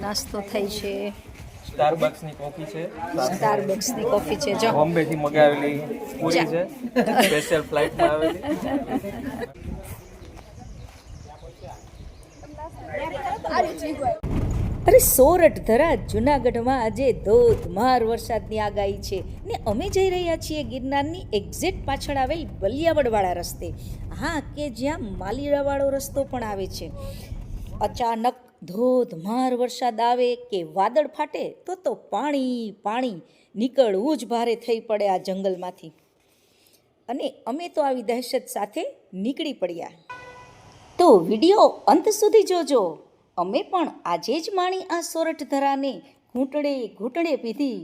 નાસ્તો થાય છે. સ્ટારબક્સ ની કોફી છે. સ્ટારબક્સ ની કોફી છે. જો બોમ્બે થી મગાવેલી પૂરી છે, સ્પેશિયલ ફ્લાઇટ માં આવેલી. અરે સોરઠધરા જુનાગઢમાં આજે ધોધમાર વરસાદની આગાહી છે ને અમે જઈ રહ્યા છીએ ગિરનારની એક્ઝેક્ટ પાછળ આવેલ બલિયાવડવાળા રસ્તે. હા, કે જ્યાં માલીરાવાળો રસ્તો પણ આવે છે. અચાનક ધોધમાર વરસાદ આવે કે વાદળ ફાટે તો પાણી પાણી નીકળવું જ ભારે થઈ પડે આ જંગલમાંથી. અને અમે તો આવી દહેશત સાથે નીકળી પડ્યા. તો વિડીયો અંત સુધી જોજો. અમે પણ આજે જ માણી આ સોરઠધરાને ઘૂંટડે ઘૂંટડે પીધી.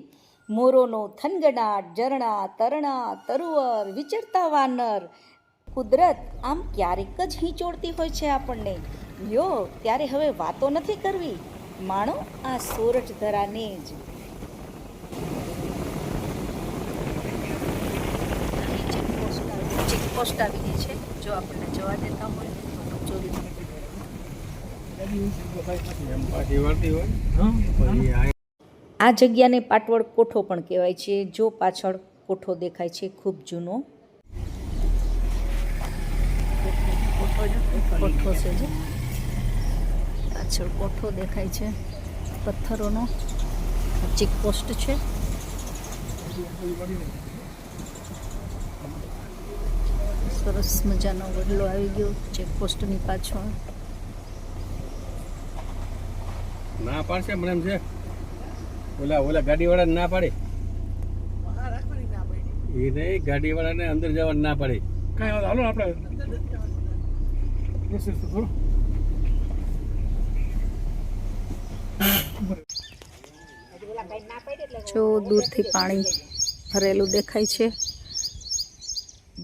મોરોનો થનગનાટ, ઝરણા, તરણા, તરુવર, વિચરતા વાનર. કુદરત આમ ક્યારેક જ હિંચોળતી હોય છે આપણને. લ્યો, ત્યારે હવે વાતો નથી કરવી, માણો આ સોરઠધરાને જ. ચેકપોસ્ટ આવી ગઈ છે. જો આપણને જવા દેતા હોય તો ચોરી. આ જગ્યાને પાટવડ કોઠો પણ કહેવાય છે. જો પાછળ કોઠો દેખાય છે, ખૂબ જૂનો કોઠો છે. જે પાછળ કોઠો દેખાય છે પથ્થરોનો. ચેકપોસ્ટ છે. સરસ મજાનો વડલો આવી ગયો ચેકપોસ્ટની પાછળ. ના પાડશે મને એમ છે. ઓલા ગાડી વાળા ના પાડે. એ નહીં, ગાડી વાળાને અંદર જવા ના પાડે. કઈ હાલો આપણે જો દૂરથી પાણી ભરેલું દેખાય છે.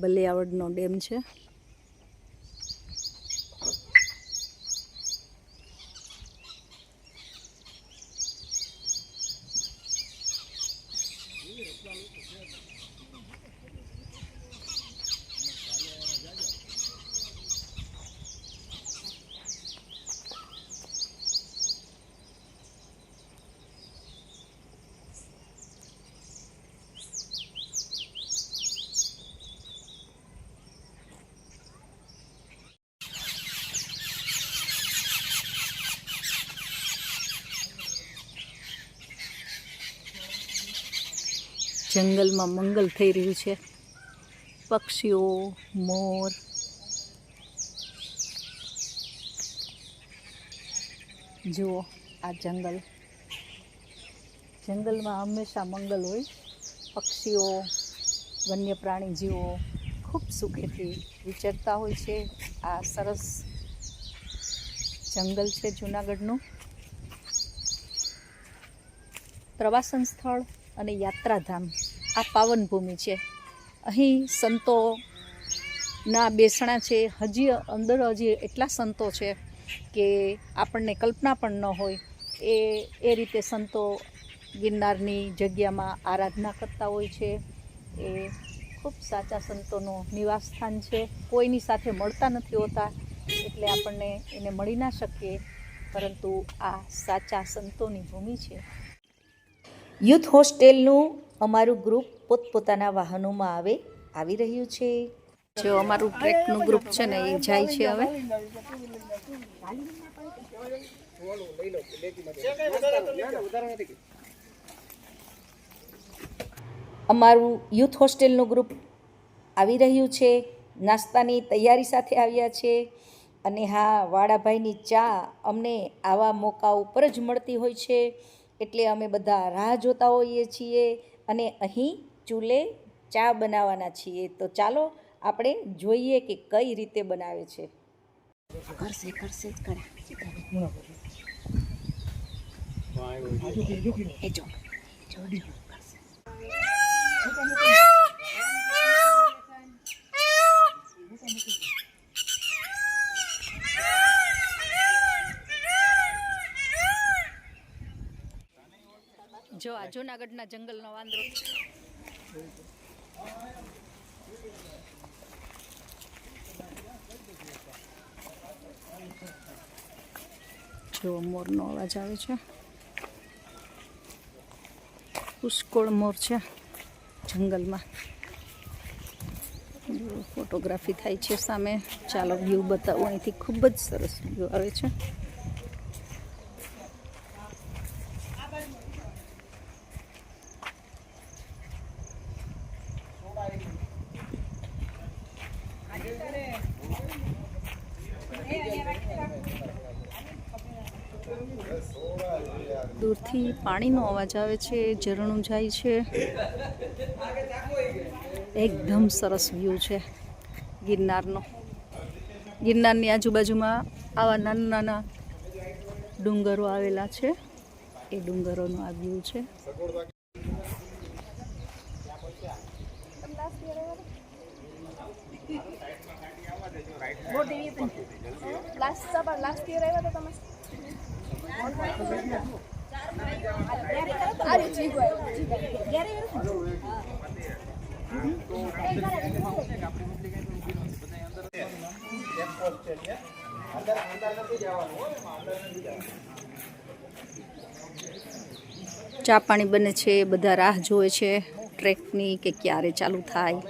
બલિયાવડનો ડેમ છે. જંગલમાં મંગલ થઈ રહ્યું છે. પક્ષીઓ, મોર. જુઓ આ જંગલમાં હંમેશા મંગલ હોય. પક્ષીઓ, વન્ય પ્રાણી જીવો ખૂબ સુખેથી વિચરતા હોય છે. આ સરસ જંગલ છે જૂનાગઢનું. પ્રવાસન સ્થળ અને યાત્રાધામ આ પાવન ભૂમિ છે. અહીં સંતોના બેસણા છે. અંદર એટલા સંતો છે કે આપણને કલ્પના પણ ન હોય એ રીતે સંતો ગિરનારની જગ્યામાં આરાધના કરતા હોય છે. એ ખૂબ સાચા સંતોનું નિવાસ સ્થાન છે. કોઈની સાથે મળતા નથી હોતા એટલે આપણને એને મળી ના શકીએ, પરંતુ આ સાચા સંતોની ભૂમિ છે. યુથ હોસ્ટેલનું અમારું ગ્રુપ પોતપોતાના વાહનોમાં આવી રહ્યું છે. જો અમારું ટ્રેકનું ગ્રુપ છે ને એ જાય છે હવે. અમારું યુથ હોસ્ટેલનું ગ્રુપ આવી રહ્યું છે. નાસ્તાની તૈયારી સાથે આવ્યા છે. અને હા, વાડાભાઈની ચા અમને આવા મોકા ઉપર જ મળતી હોય છે, એટલે અમે બધા રાહ જોતા હોઈએ છીએ. અને અહીં ચૂલે ચા બનાવવાના છીએ. તો ચાલો આપણે જોઈએ કે કઈ રીતે બનાવે છે. કરશે જ કરે. જો આ જૂનાગઢના જંગલનો વાંદરો છે. જો મોરનો અવાજ આવે છે. પુષ્કળ મોર છે જંગલમાં. ફોટોગ્રાફી થાય છે સામે. ચાલો વ્યૂ બતાવું અહીંથી. ખૂબ જ સરસ વ્યૂ આવે છે. દૂરથી પાણીનો અવાજ આવે છે, ઝરણું જાય છે. એકદમ સરસ વ્યૂ છે ગિરનારનો. ગિરનારની આજુબાજુમાં આવા નાના નાના ડુંગરો આવેલા છે. એ ડુંગરોનો આ વ્યૂ છે. લાસ્ટ યર આવ્યા હતા તમે? ચા પાણી બને છે. બધા રાહ જોવે છે ટ્રેકની કે ક્યારે ચાલુ થાય.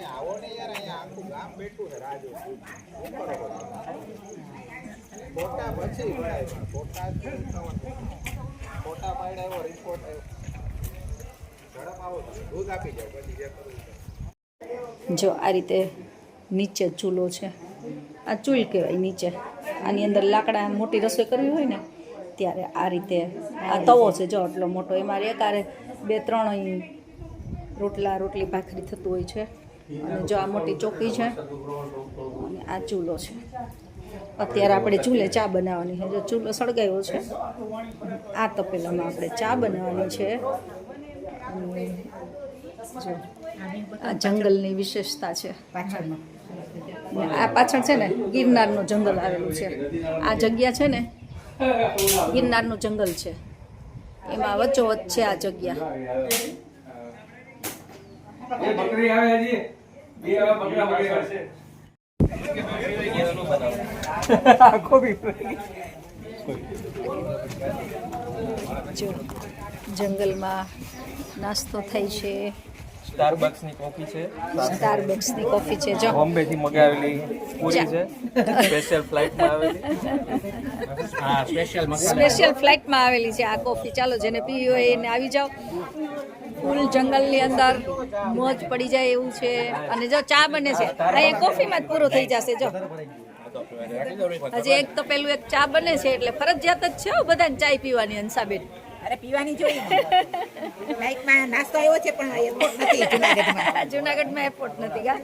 જો આ રીતે નીચે ચૂલો છે. આ ચૂલ કહેવાય નીચે. આની અંદર લાકડા મોટી રસોઈ કરવી હોય ને ત્યારે આ રીતે આ તવો છે જો આટલો મોટો. એમાં એકારે 2-3 રોટલી ભાખરી થતું હોય છે. અને જો આ મોટી ચોકી છે અને આ ચૂલો છે. અત્યારે આપણે ચૂલે ચા બનાવવાની છે. જો ચૂલો સળગાવ્યો છે. આ તપેલામાં આપણે ચા બનાવવાની છે. અને જો આ જંગલની વિશેષતા છે. આ પાછળ છે ને ગિરનારનું જંગલ આવેલું છે. આ જગ્યા છે ને ગિરનારનું જંગલ છે. એમાં વચ્ચોવચ્ચ છે આ જગ્યા. જો જંગલમાં નાસ્તો થાય છે. સ્ટારબક્સની કોફી છે. સ્ટારબક્સની કોફી છે. જો બોમ્બેથી મગાવેલી પૂરી છે. સ્પેશિયલ ફ્લાઇટમાં આવેલી. હા સ્પેશિયલ સ્પેશિયલ ફ્લાઇટમાં આવેલી છે આ કોફી. ચાલો જેને પીવી હોય એને આવી જાઓ. ફૂલ જંગલની અંદર મોજ પડી જાય એવું છે. અને જો ચા બને છે અહીંયા કોફીમાં જ પૂરો થઈ જશે. જો હજી એક તો પેલું એક ચા બને છે એટલે ફરજિયાત જ છે બધાને ચાય પીવાની. હંસાબેન અરે પીવાની જોઈએ. લાઈકમાં નાસ્તો આવ્યો છે પણ એરપોર્ટ નથી જુનાગઢમાં. જુનાગઢમાં એરપોર્ટ નથી કા.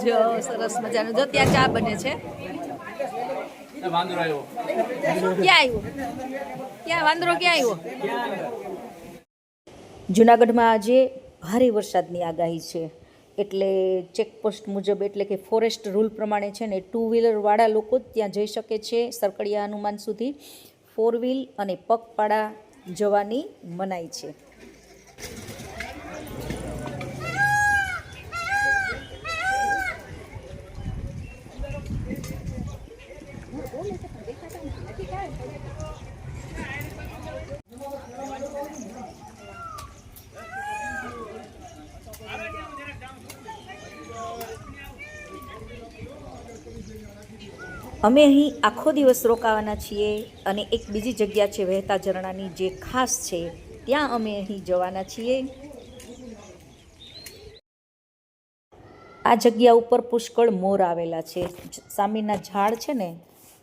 જો સરસ મજાનું. જો ત્યાં ચા બને છે. ક્યાં આવ્યો? ક્યાં વાંદરો ક્યાં આવ્યો? જુનાગઢમાં આજે ભારે વરસાદની આગાહી છે. એટલે ચેકપોસ્ટ મુજબ એટલે કે ફોરેસ્ટ રૂલ પ્રમાણે છે ને 2 વ્હીલરવાળા લોકો જ ત્યાં જઈ શકે છે સરકડિયા હનુમાન સુધી. 4 વ્હીલ અને પગપાળા જવાની મનાઈ છે. અમે અહીં આખો દિવસ રોકાવાના છીએ અને એક બીજી જગ્યા છે વહેતા ઝરણાની જે ખાસ છે ત્યાં અમે અહીં જવાના છીએ. આ જગ્યા ઉપર પુષ્કળ મોર આવેલા છે. સામેના ઝાડ છે ને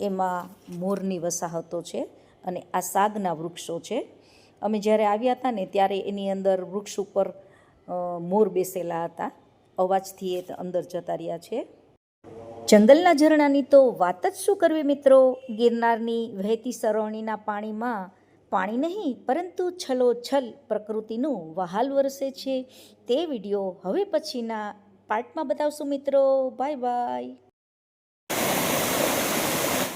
એમાં મોરની વસાહતો છે અને આ સાગના વૃક્ષો છે. અમે જ્યારે આવ્યા હતા ને ત્યારે એની અંદર વૃક્ષ ઉપર મોર બેસેલા હતા. અવાજથી એ અંદર જતા રહ્યા છે. જંગલના ઝરણાની તો વાત જ શું કરવી મિત્રો. ગિરનારની વહેતી સરવણીના પાણીમાં પાણી નહીં પરંતુ છલોછલ પ્રકૃતિનું વહાલ વરસે છે. તે વિડીયો હવે પછીના પાર્ટમાં બતાવશું મિત્રો. Bye bye.